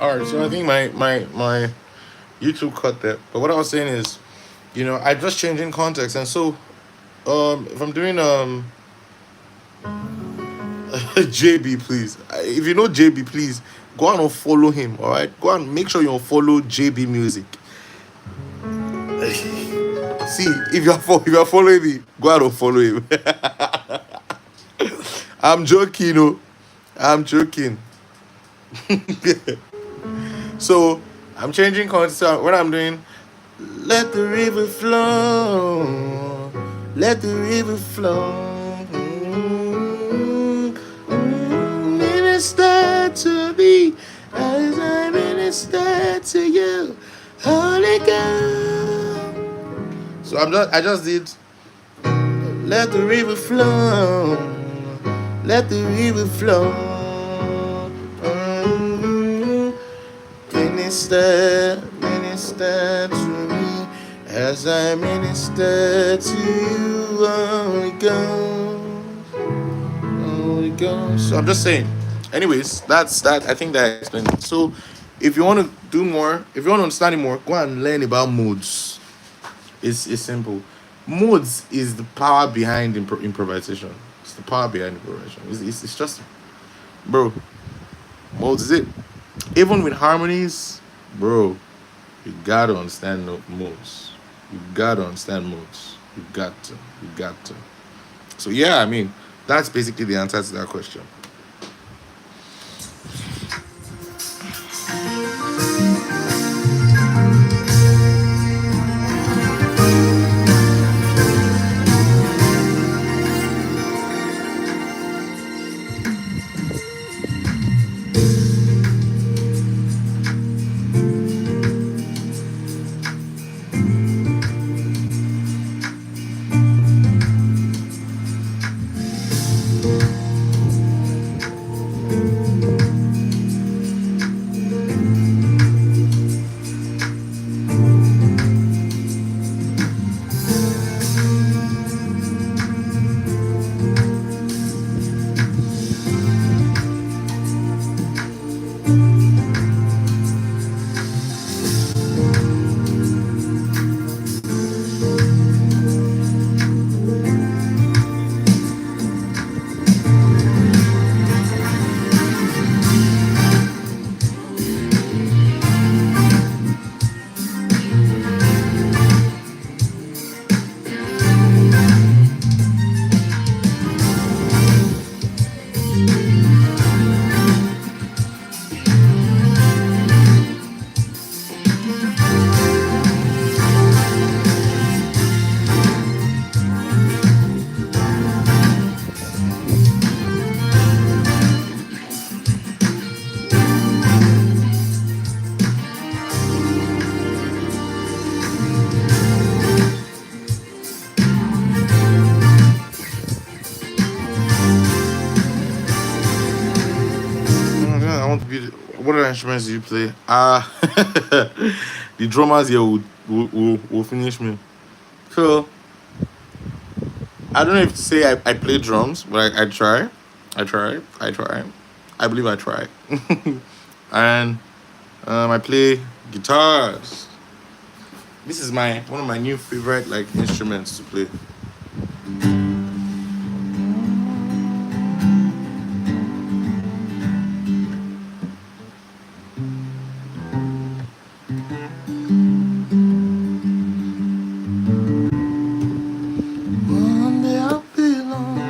All right, so I think my YouTube cut there. But what I was saying is, I just changing context, and so if I'm doing JB, please. If you know JB, please go on and follow him. All right, go and make sure you follow JB Music. See, if you're following me, go out and follow him. I'm joking, I'm joking. So I'm changing context. So what I'm doing, let the river flow, let the river flow. Minister to me as I minister to you, Holy Ghost. So I just did. Let the river flow, let the river flow. Minister, minister to me as I minister to you, Holy Ghost, Holy Ghost. So I'm just saying. Anyways, that's that. I think that explains it. So if you want to do more, if you want to understand it more, go and learn about modes. It's simple. Modes is the power behind improvisation. It's the power behind improvisation. It's just, bro. Modes is it. Even with harmonies, bro, you gotta understand modes. You gotta understand modes. You got to. You got to. So yeah, I mean, that's basically the answer to that question. I want to be. What other instruments do you play? The drummers here will finish me. So I don't know if to say I play drums, but I try. I try. I try. I believe I try. And I play guitars. This is one of my new favorite instruments to play. One day I'll be lonely.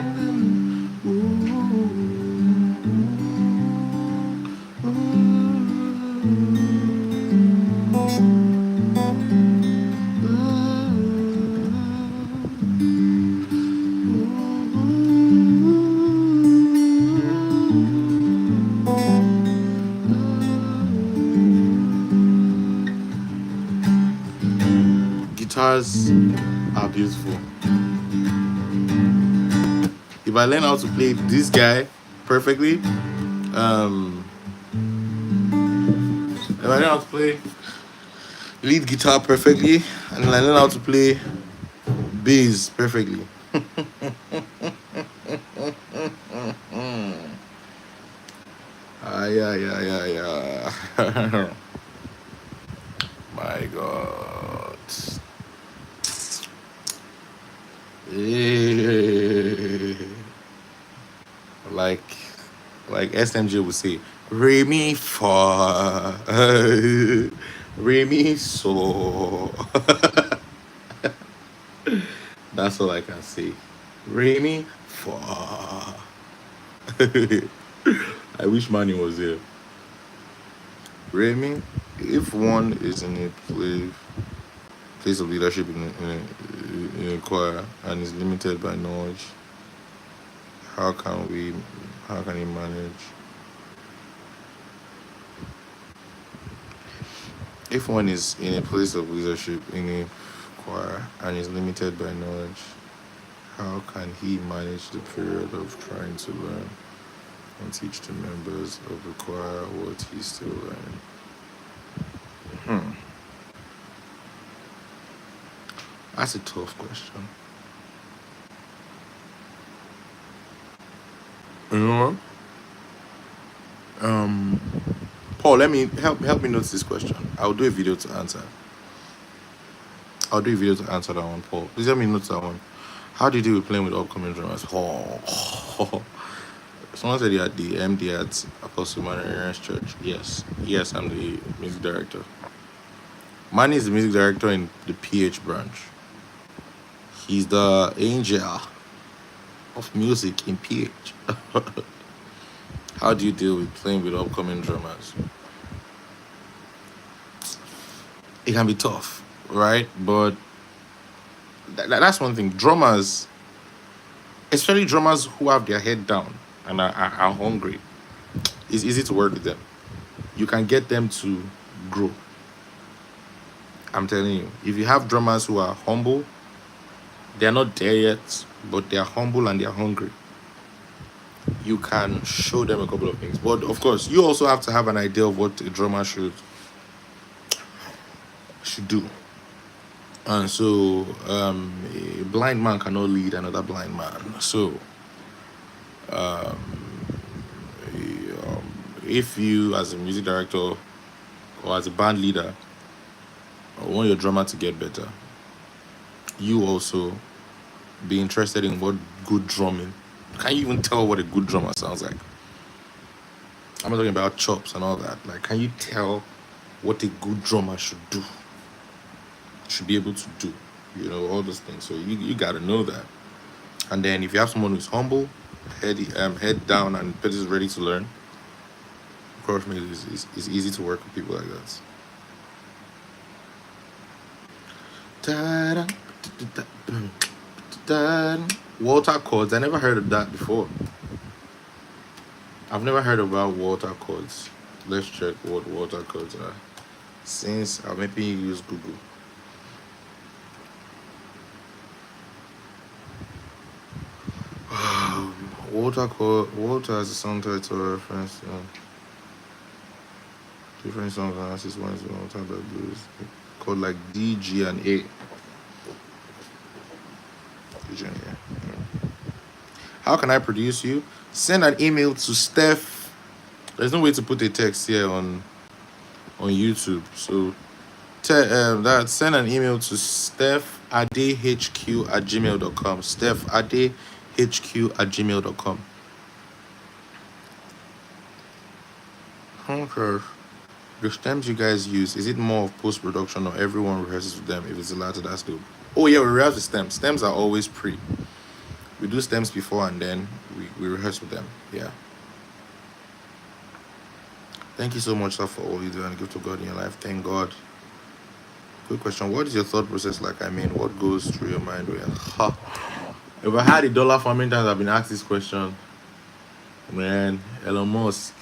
Guitars are beautiful. If I learn how to play this guy perfectly, if I learn how to play lead guitar perfectly, and I learn how to play bass perfectly, yeah. My God. Eh, like SMJ would say, re mi fa, re mi so. That's all I can say. Re mi fa. I wish Manny was here. Remy, if one is in a place of leadership in a choir and is limited by knowledge, how can he manage? If one is in a place of leadership in a choir and is limited by knowledge, how can he manage the period of trying to learn and teach the members of the choir what he's still learning? That's a tough question. You know what? Paul, let me help me note this question. I'll do a video to answer. I'll do a video to answer that one, Paul. Please help me note that one. How do you deal with playing with upcoming drummers? Oh. Someone said you're the MD at Apostle Maran's Church. Yes, I'm the music director. Manny is the music director in the PH branch. He's the angel of music in PH. How do you deal with playing with upcoming drummers? It can be tough, right? But that's one thing. Drummers, especially drummers who have their head down and are hungry, it's easy to work with them. You can get them to grow. I'm telling you, if you have drummers who are humble, they're not there yet, but they're humble and they're hungry, you can show them a couple of things. But of course, you also have to have an idea of what a drummer should do. And so a blind man cannot lead another blind man. So if you, as a music director or as a band leader, want your drummer to get better, you also be interested in what good drumming. Can you even tell what a good drummer sounds like? I'm not talking about chops and all that. Like, can you tell what a good drummer should do? Should be able to do, all those things. So you got to know that. And then if you have someone who's humble, head down, and is ready to learn, of course, it's easy to work with people like that. Water chords. I never heard of that before. I've never heard about water chords. Let's check what water chords are. Since I'll maybe use Google. Water as a song title reference. Different songs and artists. One is Water by Blues. Called like D, G, and A. D, G, and A. How can I produce you? Send an email to Steph. There's no way to put a text here on YouTube. So send an email to stephadehq@gmail.com. stephadehq@gmail.com. Okay. The stems you guys use, is it more of post-production or everyone rehearses with them? If it's the latter, that's dope. Oh yeah, we rehearse with stems. Stems are always pre. We do stems before and then we rehearse with them. Yeah. Thank you so much, sir, for all you do and give to God in your life. Thank God. Quick question. What is your thought process like? I mean, what goes through your mind when if I had $1 for how many times I've been asked this question, man, Elon Musk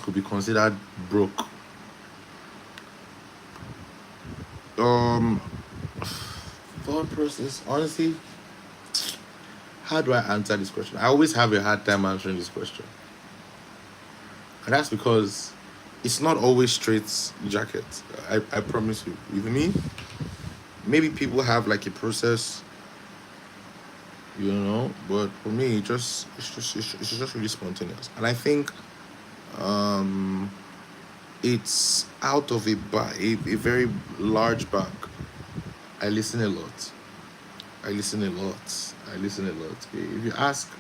could be considered broke. Thought process, honestly, how do I answer this question? I always have a hard time answering this question. And that's because it's not always straight jacket. I promise you. With me, maybe people have like a process, but for me, it's just really spontaneous. And I think it's out of a very large bag. I listen a lot. I listen a lot. I listen a lot. If you ask,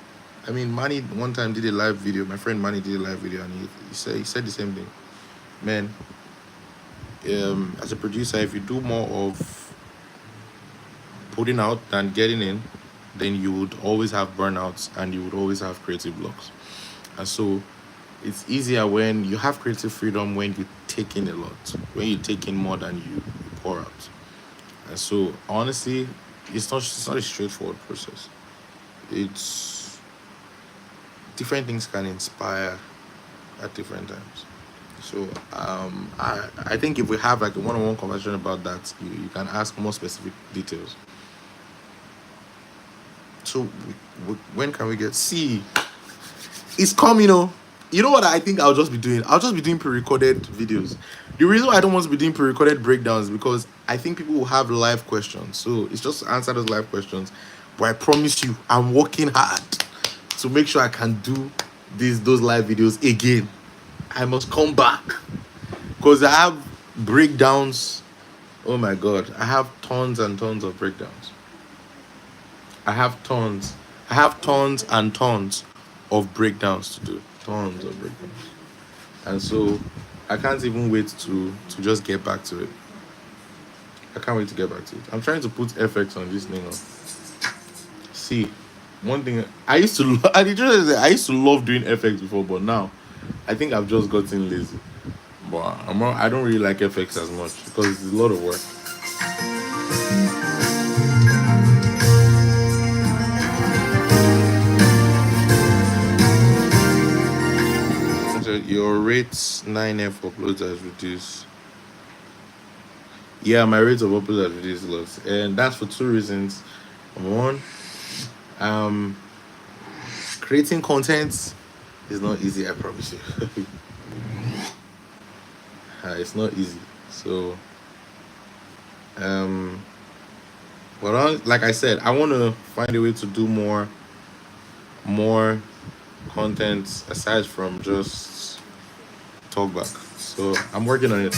I mean, Manny one time did a live video. My friend Manny did a live video, and he said the same thing. Man, as a producer, if you do more of putting out than getting in, then you would always have burnouts and you would always have creative blocks. And so it's easier when you have creative freedom when you take in a lot, when you take in more than you pour out. And so honestly, it's not a straightforward process. It's different things can inspire at different times. So I think if we have like a one-on-one conversation about that, you can ask more specific details. So when can we get see? It's coming, you know what I think I'll just be doing? I'll just be doing pre-recorded videos. The reason why I don't want to be doing pre-recorded breakdowns is because I think people will have live questions. So it's just to answer those live questions. But I promise you, I'm working hard to make sure I can do those live videos again. I must come back because I have breakdowns. Oh my god, I have tons and tons of breakdowns. I have tons. I have tons and tons of breakdowns to do. Tons of breakdowns. And so I can't even wait to just get back to it. I can't wait to get back to it. I'm trying to put effects on this thing. See, one thing I used to I used to love doing effects before, but now I think I've just gotten lazy. But I don't really like effects as much because it's a lot of work. So your rates 9F uploads has reduced. Yeah, my rate of upload has reduced a lot, and that's for two reasons. One, um, creating content is not easy. I promise you, it's not easy. So, um, but like I said, I want to find a way to do more content aside from just talkback. So I'm working on it.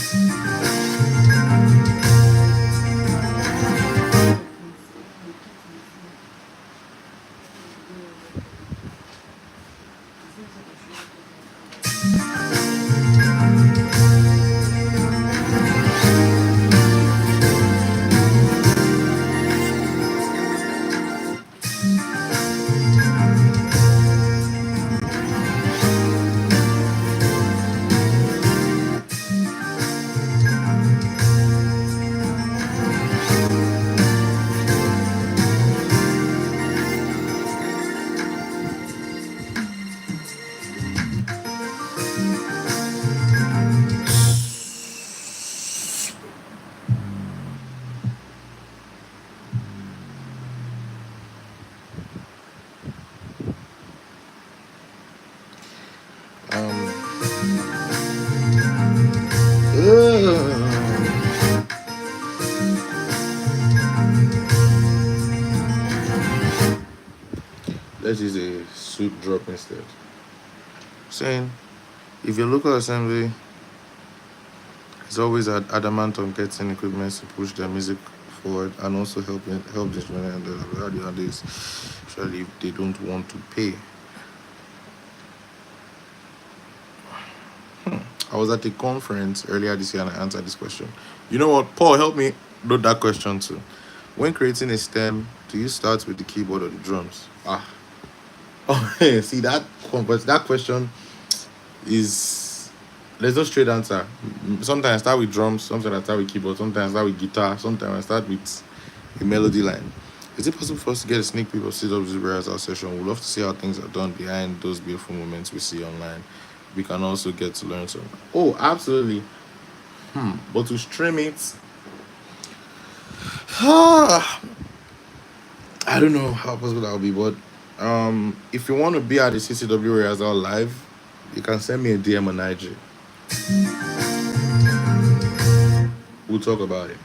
Let's use a suit drop instead. Saying, if your local assembly is always adamant on getting equipment to push their music forward and also help this and this, especially if they don't want to pay. I was at a conference earlier this year and I answered this question. You know what, Paul, help me note that question too. When creating a stem, do you start with the keyboard or the drums? Oh, see that question is there's no straight answer. Sometimes I start with drums, sometimes I start with keyboard, sometimes I start with guitar, sometimes I start with a melody line. Is it possible for us to get a sneak peek of CW's rehearsal session? We'd love to see how things are done behind those beautiful moments we see online. We can also get to learn some. Oh, absolutely. But to stream it, I don't know how possible that will be. But if you want to be at the CCW rehearsal live, you can send me a DM on IG. We'll talk about it.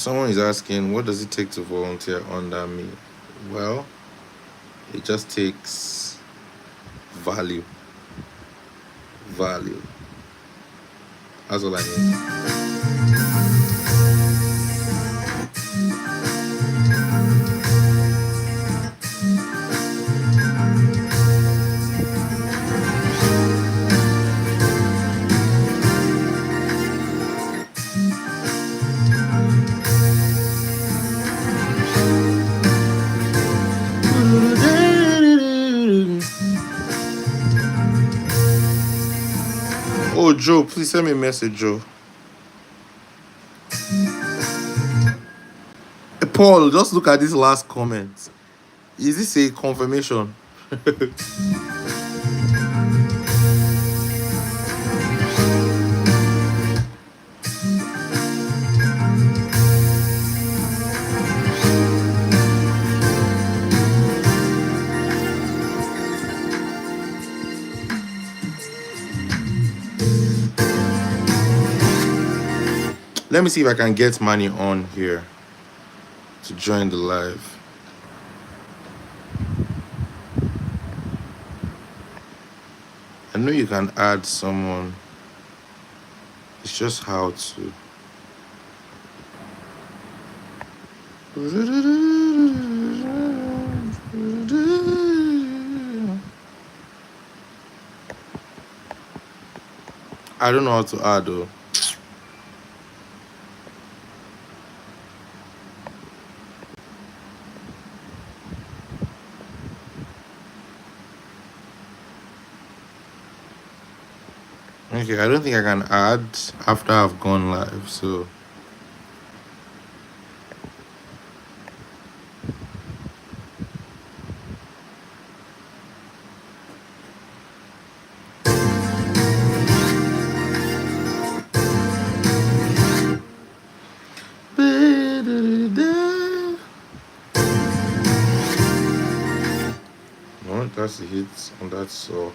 someone is asking, what does it take to volunteer under me? Well, it just takes value. Value. That's all I need. Oh, Joe, please send me a message, Joe. Paul, just look at this last comment. Is this a confirmation? Let me see if I can get money on here to join the live. I know you can add someone. It's just how to. I don't know how to add though. Okay, I don't think I can add after I've gone live, so. No, that's the hit on that song.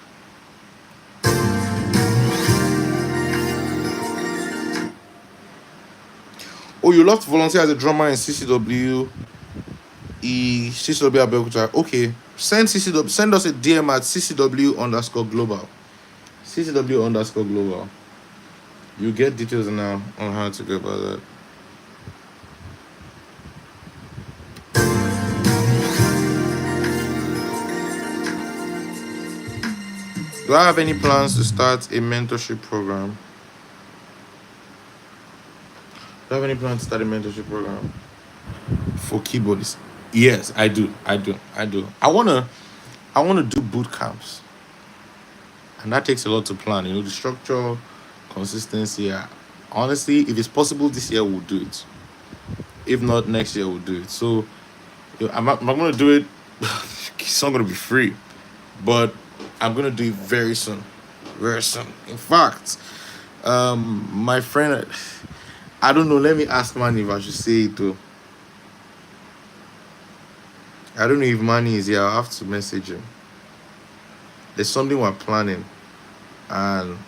Oh, you love to volunteer as a drummer in CCW, CCW Abeokuta. Okay, send us a DM at CCW_global. CCW_global. You get details now on how to go about that. Do I have any plans to start a mentorship program? Do I have any plans to start a mentorship program for keyboardists? Yes, I do. I wanna do boot camps, and that takes a lot to plan. You know, the structure, consistency. Yeah. Honestly, if it's possible this year, we'll do it. If not, next year we'll do it. So, I'm not gonna do it. It's not gonna be free, but I'm gonna do it very soon. Very soon. In fact, my friend, I don't know. Let me ask Manny if I should say it though. I don't know if Manny is here. I'll have to message him. There's something we're planning, and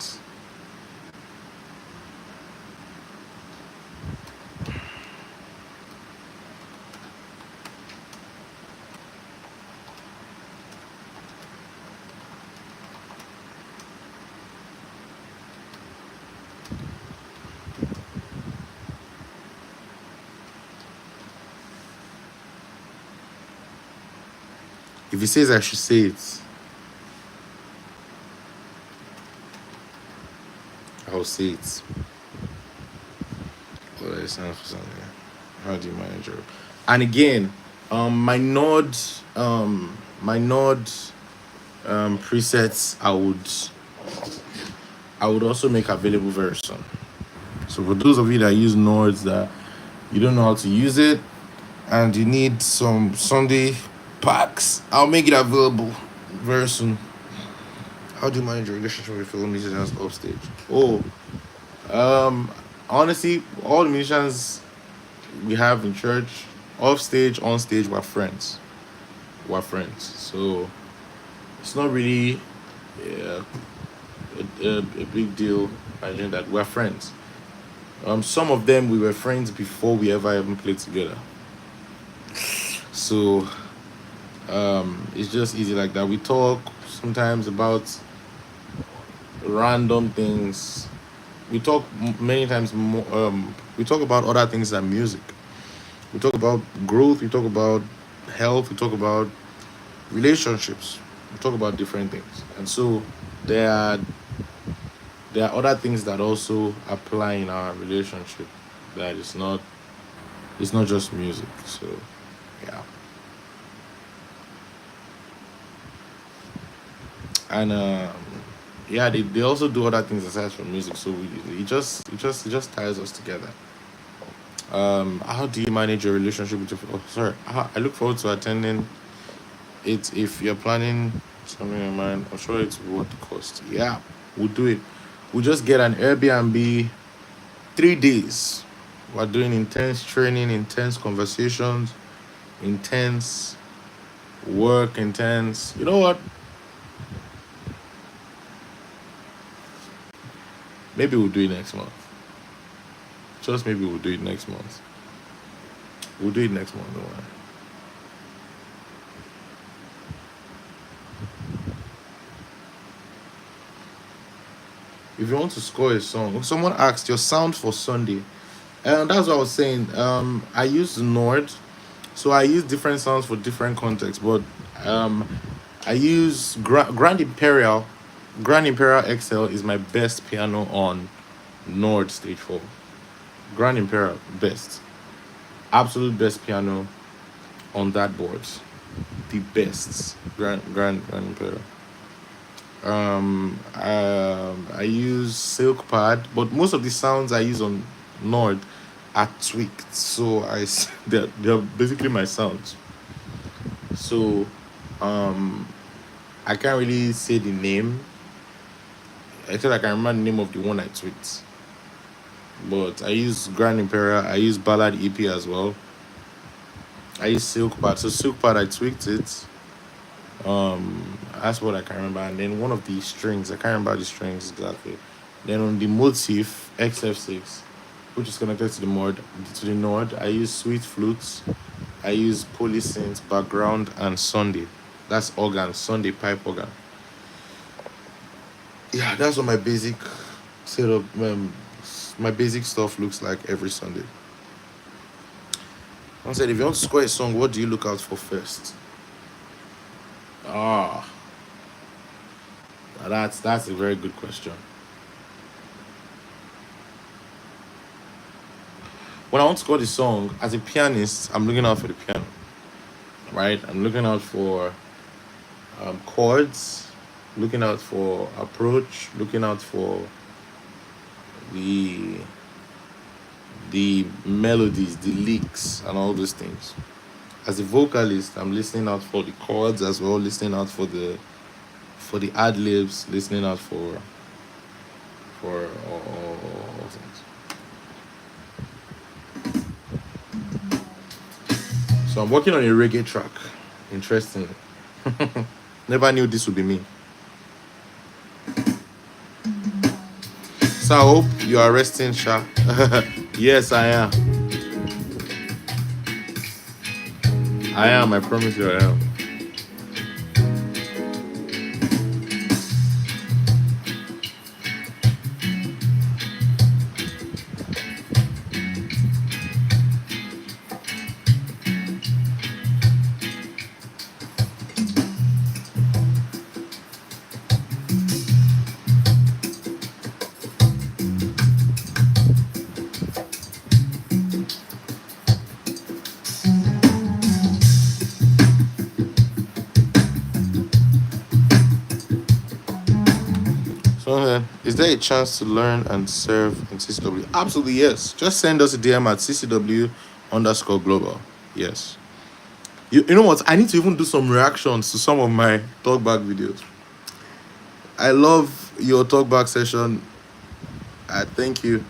if he says I should say it, I'll say it. Well, it sounds for something. How do you manage it? And again, my Node presets I would also make available very soon. So for those of you that use Nodes that you don't know how to use it and you need some Sunday packs, I'll make it available very soon. How do you manage your relationship with fellow musicians off stage? Oh, honestly, all the musicians we have in church, off stage, on stage, we're friends. So it's not really a big deal. I think that we're friends. Some of them we were friends before we ever even played together. So it's just easy like that. We talk sometimes about random things. We talk many times more. We talk about other things than music. We talk about growth. We talk about health. We talk about relationships. We talk about different things. And so there are there are other things that also apply in our relationship. That it's not just music. So yeah. And yeah, they also do other things aside from music. So it just ties us together. How do you manage your relationship with your? Oh, sorry. I look forward to attending it. If you're planning something in mind, I'm sure it's worth the cost. Yeah, we'll do it. We'll just get an Airbnb. 3 days. We're doing intense training, intense conversations, intense work, intense. You know what? Maybe we'll do it next month. Just maybe we'll do it next month. We'll do it next month. Don't worry. If you want to score a song, someone asked your sound for Sunday, and that's what I was saying. I use Nord, so I use different sounds for different contexts. But um, I use Grand Imperial. Grand Imperial XL is my best piano on Nord Stage 4. Grand Imperial, best. Absolute best piano on that board. The best. Grand Imperial. I use Silk Pad, but most of the sounds I use on Nord are tweaked. So they're basically my sounds. So I can't really say the name. Except I can remember the name of the one I tweaked. But I use Grand Imperial. I use Ballad EP as well. I use Silk Pad. So Silk Pad I tweaked it. That's what I can remember. And then one of the strings, I can't remember the strings exactly. Then on the motif XF6, which is connected to the Nord, I use Sweet Flutes, I use Polysynth, Background, and Sunday. That's organ, Sunday pipe organ. Yeah, that's what my basic setup, my basic stuff looks like every Sunday. I said, if you want to score a song, what do you look out for first? Ah, that's a very good question. When I want to score the song, as a pianist, I'm looking out for the piano, right? I'm looking out for chords, looking out for approach, looking out for the the melodies, the licks, and all those things. As a vocalist, I'm listening out for the chords as well, listening out for the ad libs, listening out for all things. So I'm working on a reggae track. Interesting. Never knew this would be me. So I hope you are resting, Sha. Yes, I am. I am. I promise you, I am. So, is there a chance to learn and serve in CCW? Absolutely, yes. Just send us a DM at CCW underscore global. Yes. You know what? I need to even do some reactions to some of my talkback videos. I love your talkback session. I thank you.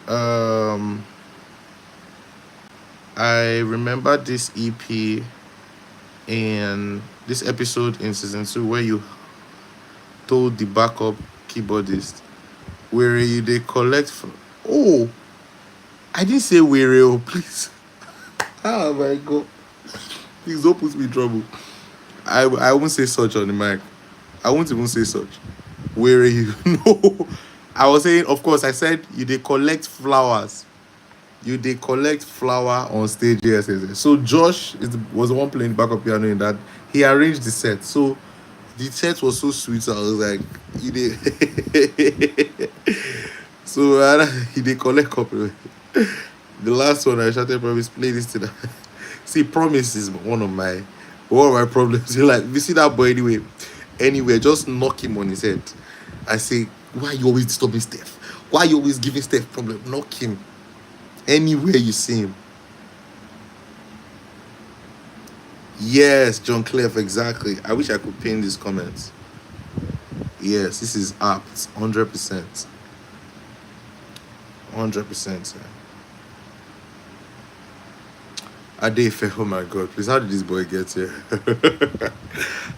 Um, I remember this EP and this episode in season 2 where you told the backup keyboardist where you they collect from. Oh, I didn't say weary, please. Oh my god. Please don't put me in trouble. I won't say such on the mic. I won't even say such. Weary, no. I was saying, of course, I said you they collect flowers. You they collect flower on stage. Yes, yes, yes. So Josh was the one playing the backup piano in that. He arranged the set. So the set was so sweet. So I was like, you did. So he they collect copy. The last one I shouted promise play this to that. See, promise is one of my problems. You're like, if you see that boy anywhere, just knock him on his head. I say, why you always disturbing Steph? Why you always giving Steph problem? Knock him anywhere you see him. Yes, John Clef, exactly. I wish I could pin these comments. Yes, this is apt, 100%, 100%. Adefe, oh my god, please, how did this boy get here?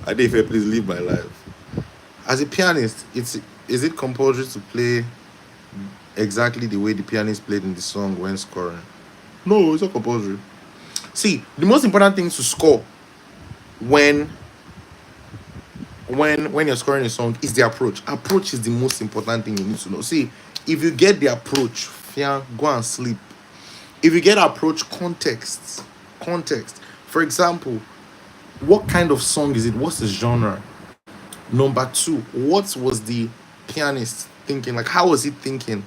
Adefe, please leave my life. As a pianist, is it compulsory to play exactly the way the pianist played in the song when scoring? No, it's not compulsory. See, the most important thing to score when you're scoring a song is the approach. Approach is the most important thing you need to know. See, if you get the approach, yeah, go and sleep. If you get approach, context. For example, what kind of song is it? What's the genre? Number two, what was the pianist thinking? Like, how was he thinking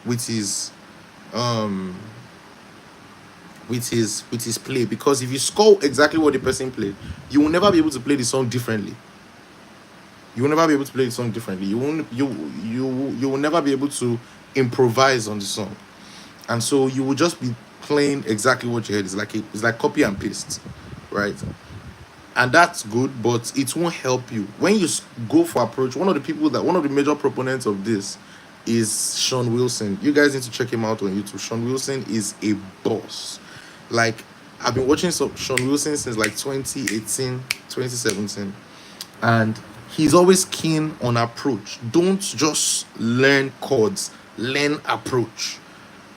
with his um with his play? Because if you score exactly what the person played, you will never be able to play the song differently. You will never be able to play the song differently. You will never be able to improvise on the song, and so you will just be playing exactly what you heard. It's like copy and paste, right? And that's good, but it won't help you when you go for approach. One of the major proponents of this is Sean Wilson. You guys need to check him out on YouTube. Sean Wilson is a boss. Like, I've been watching Sean Wilson since like 2018, 2017, and he's always keen on approach. Don't just learn chords, learn approach,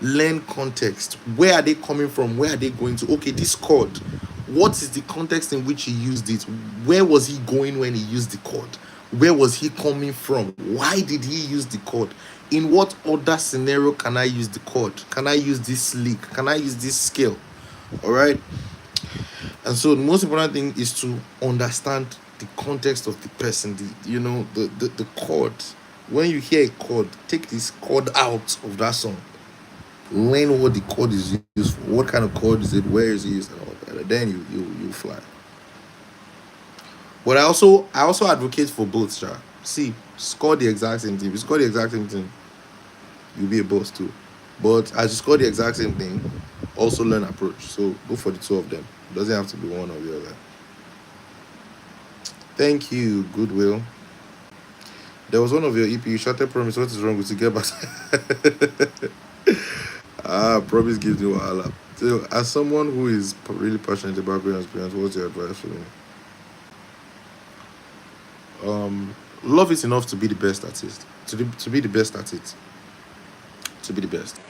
learn context. Where are they coming from? Where are they going to? Okay, this chord, what is the context in which he used it? Where was he going when he used the chord? Where was he coming from? Why did he use the chord? In what other scenario can I use the chord? Can I use this lick? Can I use this scale? All right. And so the most important thing is to understand the context of the person, the chord. When you hear a chord, take this chord out of that song. Learn what the chord is used for. What kind of chord is it? Where is it used? And all that. And then you fly. But I also advocate for both, Sha. See, score the exact same thing. If you score the exact same thing, you'll be a boss too. But as you score the exact same thing, also learn approach. So go for the two of them. It doesn't have to be one or the other. Thank you, Goodwill. There was one of your EP. You shouted promise. What is wrong with you? Get back. Promise gives you wahala. So, as someone who is really passionate about parent experience, what's your advice for me? Love it enough to be the best at it. To be the best at it. To be the best.